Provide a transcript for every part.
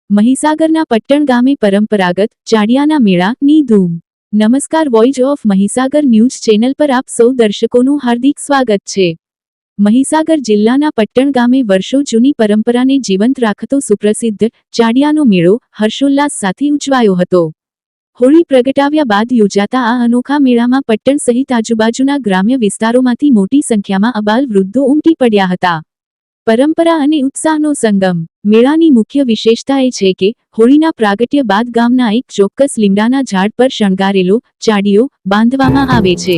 મહીસાગરના પટ્ટણ ગામે પરંપરાગત ચાડિયાના મેળાની ધૂમ। નમસ્કાર, voice of Mahisagar news channel પર આપ સૌ દર્શકોનું હાર્દિક સ્વાગત છે। મહીસાગર જિલ્લાના પટ્ટણ ગામે વર્ષો જૂની પરંપરાને જીવંત રાખતો સુપ્રસિદ્ધ ચાડિયાનો મેળો હર્ષોલ્લાસ સાથે ઉજવાયો હતો। હોળી પ્રગટાવ્યા બાદ યોજાતા આ અનોખા મેળામાં પટ્ટણ સહિત આજુબાજુના ગ્રામ્ય વિસ્તારોમાંથી મોટી સંખ્યામાં અબાલ વૃદ્ધો ઉમટી પડ્યા હતા। પરંપરા અને ઉત્સાહનો સંગમ। મેળાની મુખ્ય વિશેષતા એ છે કે હોળીના પ્રાગટ્ય બાદ ગામના એક ચોક્કસ લીમડાના ઝાડ પર શણગારેલો ચાડિયો બાંધવામાં આવે છે।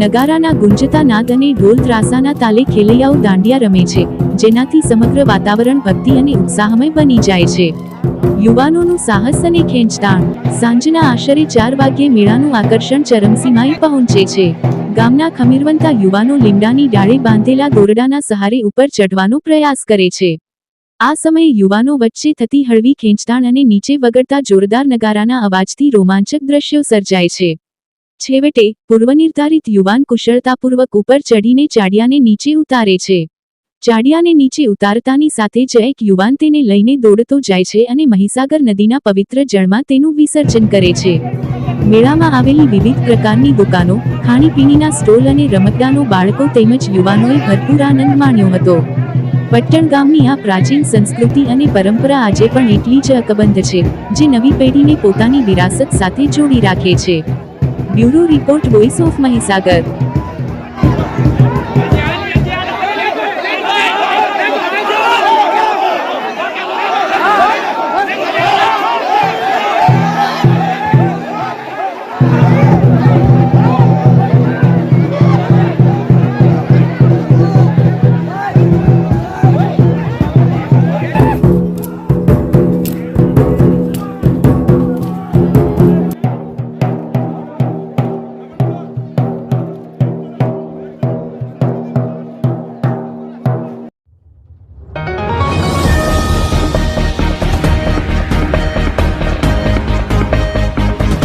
નગારાના ગુંજતા નાદ અને ઢોલ ત્રાસાના તાલે ખેલૈયાઓ દાંડિયા રમે છે, જેનાથી સમગ્ર વાતાવરણ ભક્તિ અને ઉત્સાહમય બની જાય છે। યુવાનોનું સાહસ અને ખેંચતાણ। સાંજના આશરે 4 વાગ્યે મેળાનું આકર્ષણ ચરમસીમાએ પહોંચે છે। ગામના ખમીરવંતા યુવાનો લીમડાની ડાળે બાંધેલા દોરડાના સહારે ઉપર ચઢવાનો પ્રયાસ કરે છે। આ સમયે યુવાનો વચ્ચે થતી હળવી ખેંચતાણ અને નીચે વગડતા જોરદાર નગારાના અવાજથી રોમાંચક દ્રશ્યો સર્જાય છે। છેવટે પૂર્વનિર્ધારિત યુવાન કુશળતાપૂર્વક ઉપર ચઢીને ચાડિયાને નીચે ઉતારે છે। ચાડિયાને નીચે ઉતારતાની સાથે જ એક યુવાન તેને લઈને દોડતો જાય છે અને મહીસાગર નદીના પવિત્ર જળમાં તેનું વિસર્જન કરે છે। મેળામાં આવેલી વિવિધ પ્રકારની દુકાનો, ખાણીપીણીના સ્ટોલ અને રમકડાનો બાળકો તેમજ યુવાનોએ ભરપૂર આનંદ માણ્યો હતો। પટ્ટણ ગામની આ પ્રાચીન સંસ્કૃતિ અને પરંપરા આજે પણ એટલી જ અકબંધ છે, જે નવી પેઢીને પોતાની વિરાસત સાથે જોડી રાખે છે। Bureau report, voice of Mahisagar.